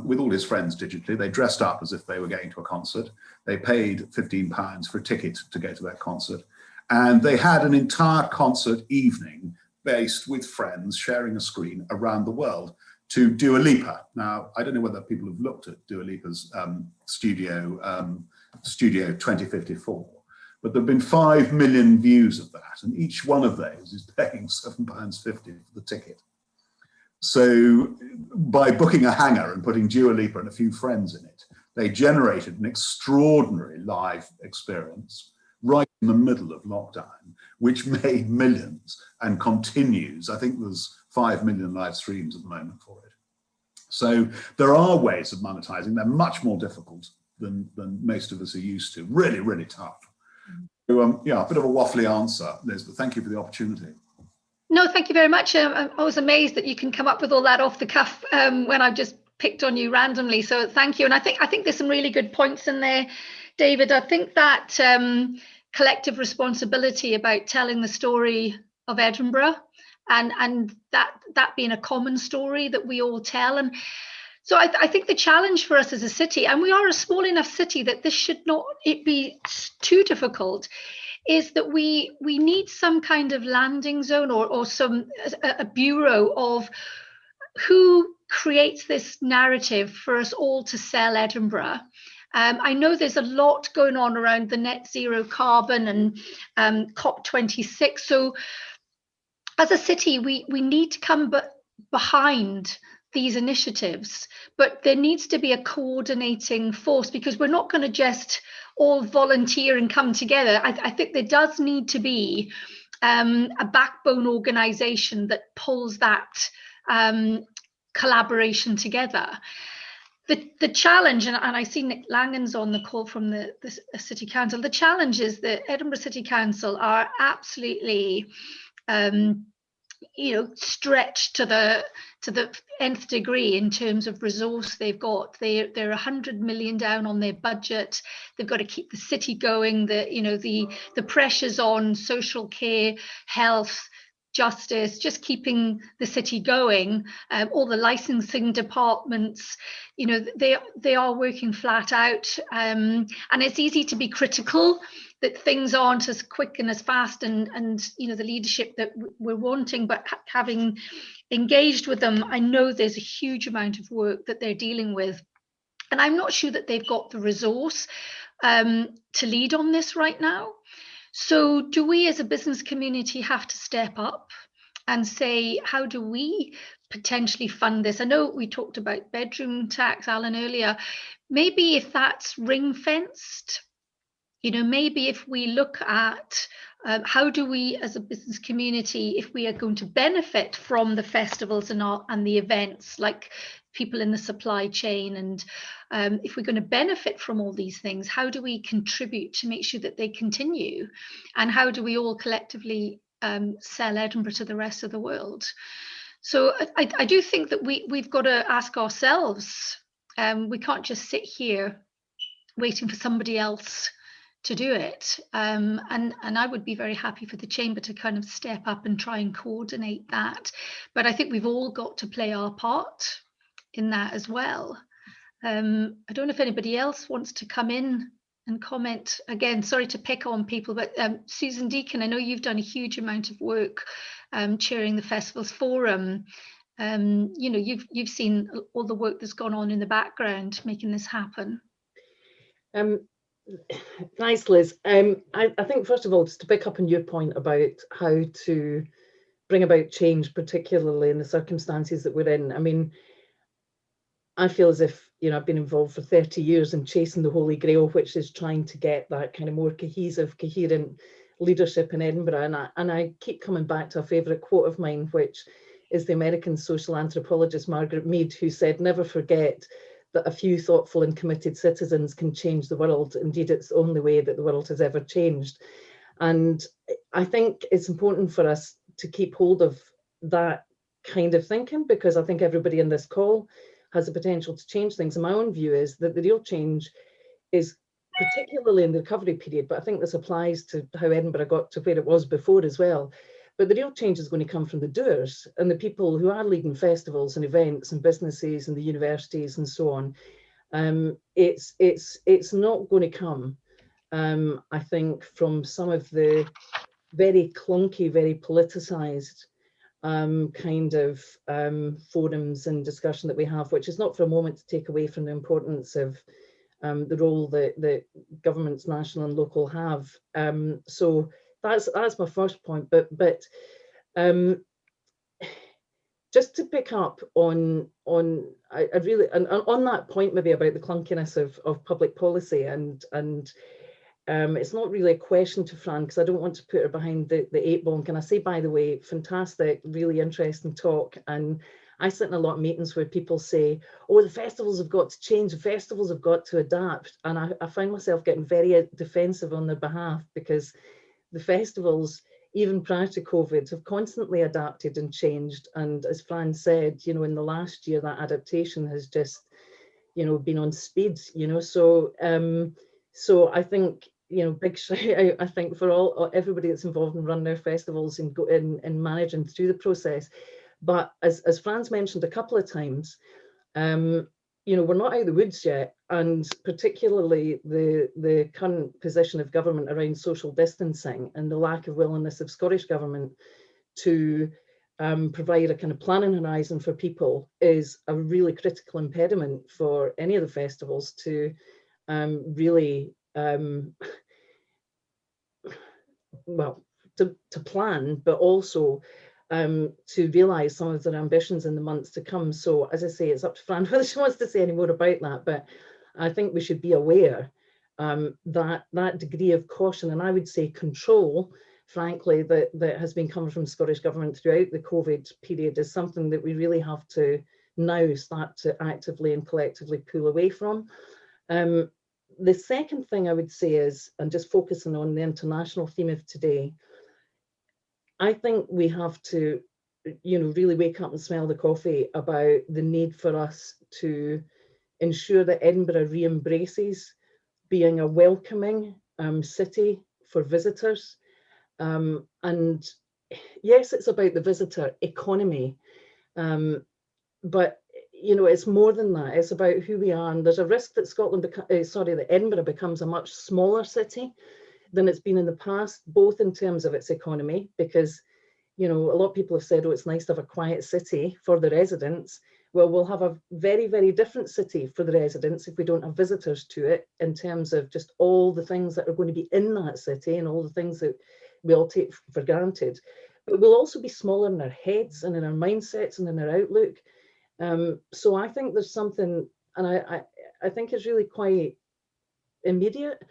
with all his friends digitally. They dressed up as if they were going to a concert. They paid £15 for a ticket to go to that concert. And they had an entire concert evening based with friends sharing a screen around the world to Dua Lipa. Now, I don't know whether people have looked at Dua Lipa's Studio 2054, but there have been 5 million views of that, and each one of those is paying £7.50 for the ticket. So by booking a hangar and putting Dua Lipa and a few friends in it, they generated an extraordinary live experience right in the middle of lockdown, which made millions and continues. I think there's 5 million live streams at the moment for it. So there are ways of monetizing. They're much more difficult than most of us are used to. Really, really tough. So, yeah, a bit of a waffly answer, Liz, but thank you for the opportunity. No, thank you very much. I was amazed that you can come up with all that off the cuff when I've just picked on you randomly, so thank you. And I think there's some really good points in there, David. I think that collective responsibility about telling the story of Edinburgh, and that being a common story that we all tell. And so I think the challenge for us as a city, and we are a small enough city that this should not be too difficult, is that we need some kind of landing zone or a bureau of who creates this narrative for us all to sell Edinburgh. I know there's a lot going on around the net zero carbon and COP26. So as a city, we need to come behind these initiatives, but there needs to be a coordinating force, because we're not going to just all volunteer and come together. I think there does need to be a backbone organisation that pulls that collaboration together. The challenge, and I see Nick Langan's on the call from the City Council, the challenge is that Edinburgh City Council are absolutely stretched to the nth degree in terms of resource they've got. They're 100 million down on their budget. They've got to keep the city going. The pressures on social care, health, justice, just keeping the city going. All the licensing departments, they are working flat out, and it's easy to be critical that things aren't as quick and as fast and the leadership that we're wanting. But having engaged with them, I know there's a huge amount of work that they're dealing with, and I'm not sure that they've got the resource to lead on this right now. So do we as a business community have to step up and say, how do we potentially fund this? I know we talked about bedroom tax, Alan, earlier. Maybe if that's ring fenced, maybe if we look at how do we as a business community, if we are going to benefit from the festivals and the events, like people in the supply chain, and if we're going to benefit from all these things, how do we contribute to make sure that they continue? And how do we all collectively sell Edinburgh to the rest of the world? So I do think that we've got to ask ourselves, we can't just sit here waiting for somebody else to do it. And I would be very happy for the Chamber to kind of step up and try and coordinate that. But I think we've all got to play our part in that as well. I don't know if anybody else wants to come in and comment. Again, sorry to pick on people, but Susan Deacon, I know you've done a huge amount of work chairing the Festivals Forum. You've seen all the work that's gone on in the background making this happen. Thanks, Liz. I think, first of all, just to pick up on your point about how to bring about change, particularly in the circumstances that we're in. I mean, I feel as if, I've been involved for 30 years in chasing the Holy Grail, which is trying to get that kind of more cohesive, coherent leadership in Edinburgh. And I keep coming back to a favourite quote of mine, which is the American social anthropologist Margaret Mead, who said, "Never forget that a few thoughtful and committed citizens can change the world. Indeed, it's the only way that the world has ever changed." And I think it's important for us to keep hold of that kind of thinking, because I think everybody in this call has the potential to change things. And my own view is that the real change is particularly in the recovery period, but I think this applies to how Edinburgh got to where it was before as well. But the real change is going to come from the doers and the people who are leading festivals and events and businesses and the universities and so on. It's not going to come, I think, from some of the very clunky, very politicized kind of forums and discussion that we have, which is not for a moment to take away from the importance of the role that governments, national and local, have. So that's my first point. But just to pick up on that point, maybe about the clunkiness of public policy, and it's not really a question to Fran, because I don't want to put her behind the 8 ball. Can I say, by the way, fantastic, really interesting talk. And I sit in a lot of meetings where people say, oh, the festivals have got to change, the festivals have got to adapt. And I find myself getting very defensive on their behalf, because the festivals, even prior to COVID, have constantly adapted and changed. And as Fran said, you know, in the last year, that adaptation has just, you know, been on speed, you know. So so I think, you know, big shout out, I think, for everybody that's involved in running our festivals and managing through the process. But as Fran's mentioned a couple of times, you know, we're not out of the woods yet, and particularly the current position of government around social distancing and the lack of willingness of Scottish government to provide a kind of planning horizon for people is a really critical impediment for any of the festivals to really well, to plan, but also to realise some of their ambitions in the months to come. So, as I say, it's up to Fran whether she wants to say any more about that, but I think we should be aware that that degree of caution, and I would say control, frankly, that has been coming from the Scottish Government throughout the COVID period is something that we really have to now start to actively and collectively pull away from. The second thing I would say is, and just focusing on the international theme of today, I think we have to, you know, really wake up and smell the coffee about the need for us to ensure that Edinburgh re-embraces being a welcoming city for visitors. And yes, it's about the visitor economy, but you know, it's more than that. It's about who we are, and there's a risk that that Edinburgh becomes a much smaller city than it's been in the past, both in terms of its economy, because, you know, a lot of people have said, oh, it's nice to have a quiet city for the residents. Well, we'll have a very, very different city for the residents if we don't have visitors to it, in terms of just all the things that are going to be in that city and all the things that we all take for granted. But we'll also be smaller in our heads and in our mindsets and in our outlook. So I think there's something, and I think it's really quite immediate,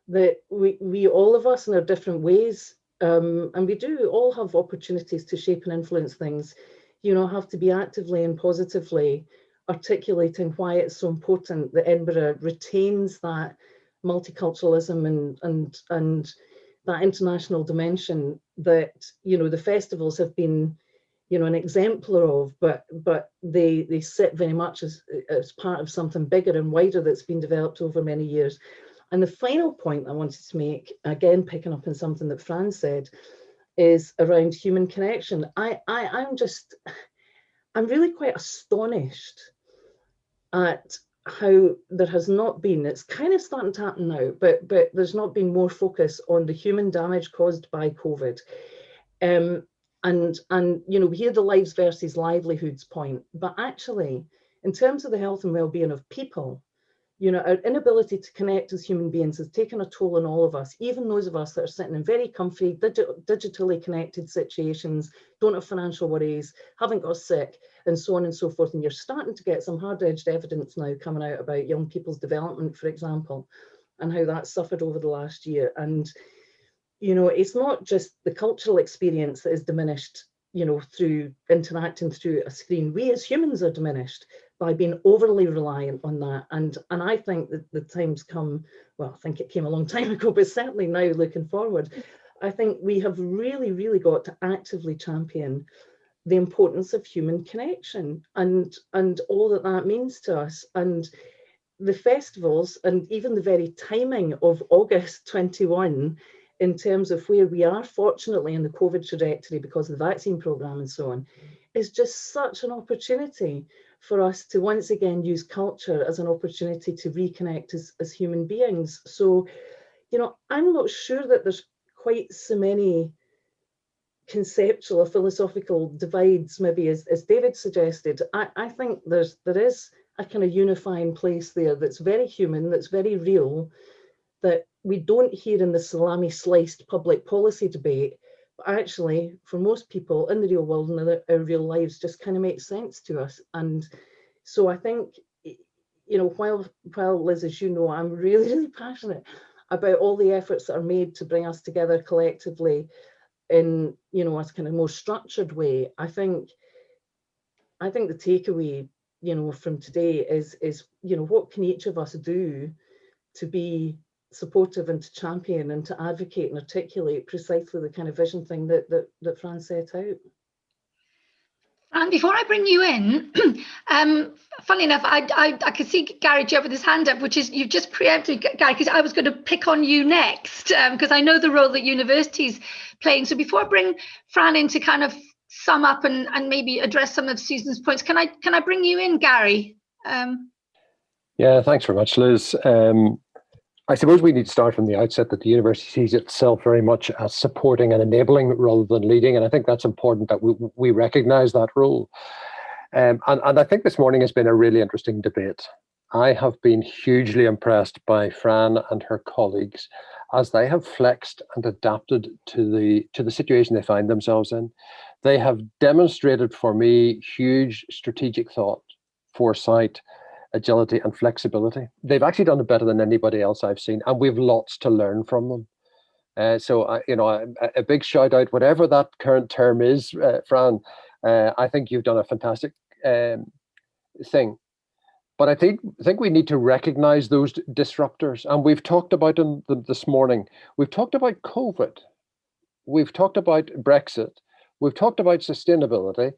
that we all of us in our different ways, and we do all have opportunities to shape and influence things, you know, have to be actively and positively articulating why it's so important that Edinburgh retains that multiculturalism and that international dimension that, you know, the festivals have been, you know, an exemplar of, but they sit very much as part of something bigger and wider that's been developed over many years. And the final point I wanted to make, again picking up on something that Fran said, is around human connection. I'm really quite astonished at how there has not been, it's kind of starting to happen now, but there's not been more focus on the human damage caused by COVID. And you know, we hear the lives versus livelihoods point, but actually, in terms of the health and well-being of people, you know, our inability to connect as human beings has taken a toll on all of us, even those of us that are sitting in very comfy, digitally connected situations, don't have financial worries, haven't got sick, and so on and so forth. And you're starting to get some hard-edged evidence now coming out about young people's development, for example, and how that's suffered over the last year. And, you know, it's not just the cultural experience that is diminished, you know, through interacting through a screen. We as humans are diminished by being overly reliant on that. And I think that the time's come, well, I think it came a long time ago, but certainly now looking forward, I think we have really, really got to actively champion the importance of human connection and all that that means to us. And the festivals, and even the very timing of August 21, in terms of where we are, fortunately, in the COVID trajectory because of the vaccine programme and so on, is just such an opportunity for us to once again use culture as an opportunity to reconnect as human beings. So, you know, I'm not sure that there's quite so many conceptual or philosophical divides, maybe as David suggested. I think there is a kind of unifying place there that's very human, that's very real, that we don't hear in the salami sliced public policy debate, but actually for most people in the real world and our real lives just kind of makes sense to us. And so I think, you know, while Liz, as you know, I'm really, really passionate about all the efforts that are made to bring us together collectively in, you know, a kind of more structured way, I think the takeaway, you know, from today is, you know, what can each of us do to be supportive and to champion and to advocate and articulate precisely the kind of vision thing that Fran set out. And before I bring you in, funny enough, I could see Gary Joe with his hand up, which is, you've just preempted, Gary, because I was going to pick on you next, because I know the role that university's playing. So before I bring Fran in to kind of sum up and maybe address some of Susan's points, can I bring you in, Gary? Yeah, thanks very much, Liz. I suppose we need to start from the outset that the university sees itself very much as supporting and enabling rather than leading. And I think that's important that we recognise that role. And I think this morning has been a really interesting debate. I have been hugely impressed by Fran and her colleagues as they have flexed and adapted to the situation they find themselves in. They have demonstrated for me huge strategic thought, foresight, agility and flexibility. They've actually done it better than anybody else I've seen, and we've lots to learn from them. So a big shout out, whatever that current term is, Fran. I think you've done a fantastic thing. But I think we need to recognise those disruptors, and we've talked about them this morning. We've talked about COVID. We've talked about Brexit. We've talked about sustainability.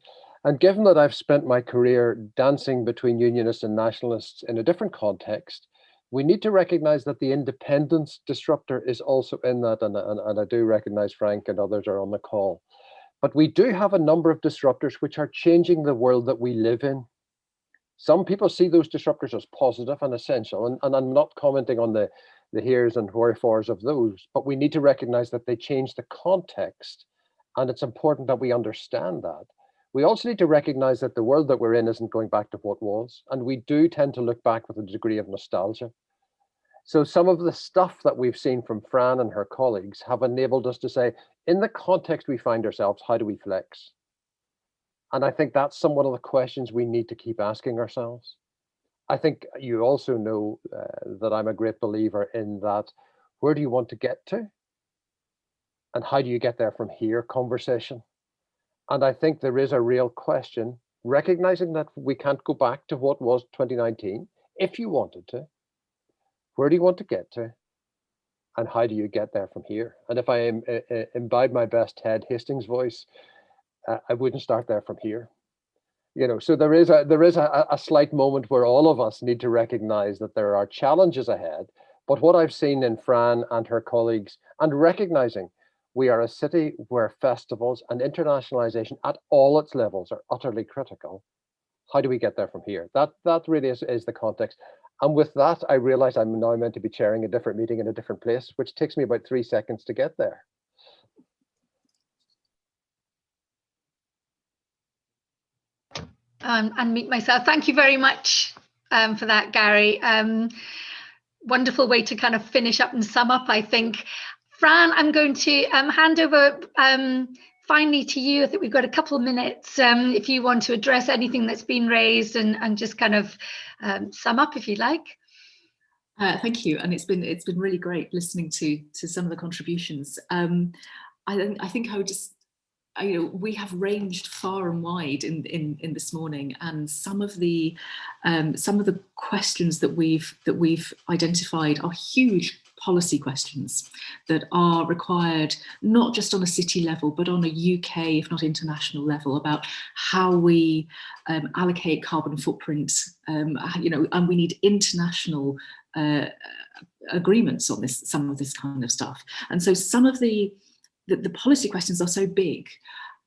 And given that I've spent my career dancing between unionists and nationalists in a different context, we need to recognise that the independence disruptor is also in that, and I do recognise Frank and others are on the call. But we do have a number of disruptors which are changing the world that we live in. Some people see those disruptors as positive and essential, and I'm not commenting on the heres and wherefores of those, but we need to recognise that they change the context, and it's important that we understand that. We also need to recognise that the world that we're in isn't going back to what was, and we do tend to look back with a degree of nostalgia. So some of the stuff that we've seen from Fran and her colleagues have enabled us to say, in the context we find ourselves, how do we flex? And I think that's one of the questions we need to keep asking ourselves. I think you also know that I'm a great believer in that, where do you want to get to? And how do you get there from here conversation? And I think there is a real question, recognizing that we can't go back to what was 2019, if you wanted to. Where do you want to get to? And how do you get there from here? And if I imbibe my best Ted Hastings voice, I wouldn't start there from here. So there is a slight moment where all of us need to recognize that there are challenges ahead. But what I've seen in Fran and her colleagues, and recognizing we are a city where festivals and internationalization at all its levels are utterly critical. How do we get there from here? That really is the context. And with that, I realize I'm now meant to be chairing a different meeting in a different place, which takes me about 3 seconds to get there. And meet myself. Thank you very much for that, Gary. Wonderful way to kind of finish up and sum up, I think. Fran, I'm going to hand over finally to you. I think we've got a couple of minutes if you want to address anything that's been raised and just kind of sum up if you like. Thank you, and it's been really great listening to some of the contributions. I think I would just, we have ranged far and wide in this morning, and some of the questions that we've identified are huge policy questions that are required not just on a city level but on a UK, if not international level, about how we allocate carbon footprint, and we need international agreements on some of this kind of stuff. And so some of the policy questions are so big,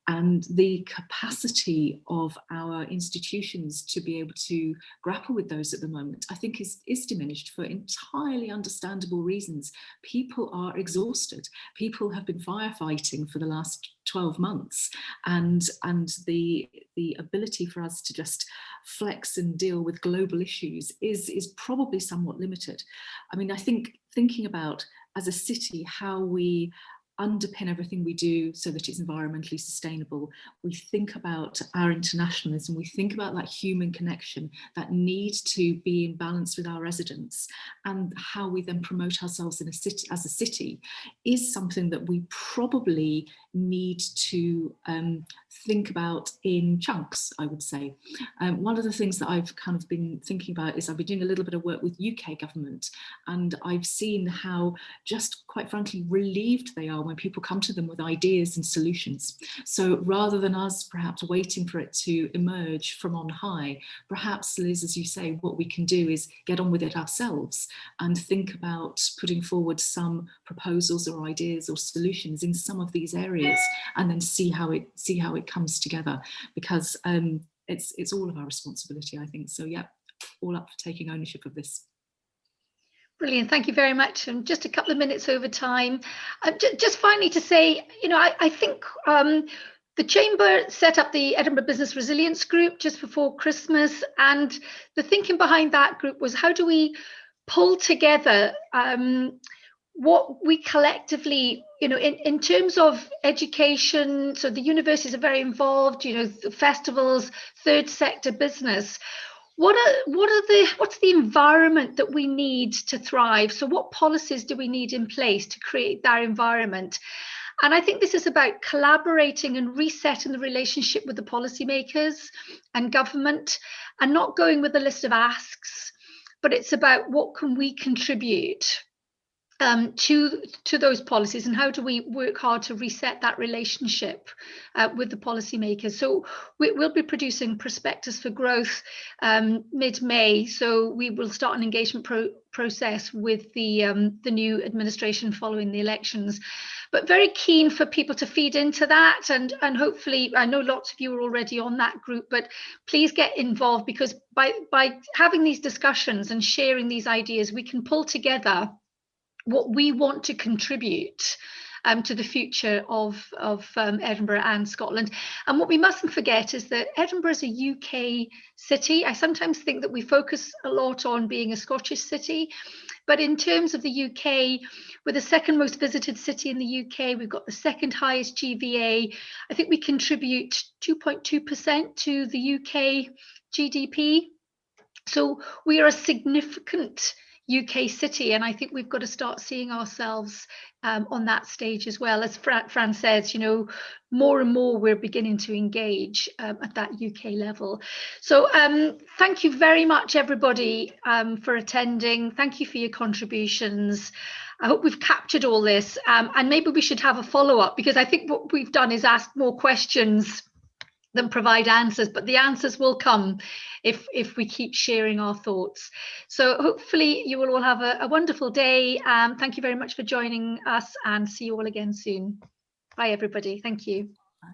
and the capacity of our institutions to be able to grapple with those at the moment, I think is diminished for entirely understandable reasons. People are exhausted. People have been firefighting for the last 12 months, and the ability for us to just flex and deal with global issues is probably somewhat limited. I mean, I think thinking about, as a city, how we underpin everything we do so that it's environmentally sustainable. We think about our internationalism, we think about that human connection, that need to be in balance with our residents, and how we then promote ourselves in a city, as a city, is something that we probably need to think about in chunks, I would say. One of the things that I've kind of been thinking about is I've been doing a little bit of work with UK government, and I've seen how, just quite frankly, relieved they are when people come to them with ideas and solutions. So rather than us perhaps waiting for it to emerge from on high, perhaps, Liz, as you say, what we can do is get on with it ourselves and think about putting forward some proposals or ideas or solutions in some of these areas, and then see how it comes together, because it's all of our responsibility, I think. So yeah, all up for taking ownership of this. Brilliant, thank you very much. And just a couple of minutes over time. Just finally to say, you know, I think the Chamber set up the Edinburgh Business Resilience Group just before Christmas, and the thinking behind that group was, how do we pull together what we collectively, you know, in terms of education. So the universities are very involved, you know, the festivals, third sector business. What's the environment that we need to thrive? So what policies do we need in place to create that environment? And I think this is about collaborating and resetting the relationship with the policymakers and government, and not going with a list of asks, but it's about what can we contribute to those policies, and how do we work hard to reset that relationship with the policymakers. So we'll be producing prospectus for growth mid-May, so we will start an engagement process with the new administration following the elections, but very keen for people to feed into that, and hopefully, I know lots of you are already on that group, but please get involved, because by having these discussions and sharing these ideas, we can pull together what we want to contribute to the future of Edinburgh and Scotland. And what we mustn't forget is that Edinburgh is a UK city. I sometimes think that we focus a lot on being a Scottish city, but in terms of the UK, we're the second most visited city in the UK. We've got the second highest GVA. I think we contribute 2.2% to the UK GDP. So we are a significant UK city, and I think we've got to start seeing ourselves on that stage as well. As Fran says, you know, more and more we're beginning to engage at that UK level. So thank you very much, everybody, for attending. Thank you for your contributions. I hope we've captured all this, and maybe we should have a follow-up, because I think what we've done is ask more questions than provide answers, but the answers will come if we keep sharing our thoughts. So hopefully you will all have a wonderful day. Thank you very much for joining us, and see you all again soon. Bye, everybody. Thank you. Bye.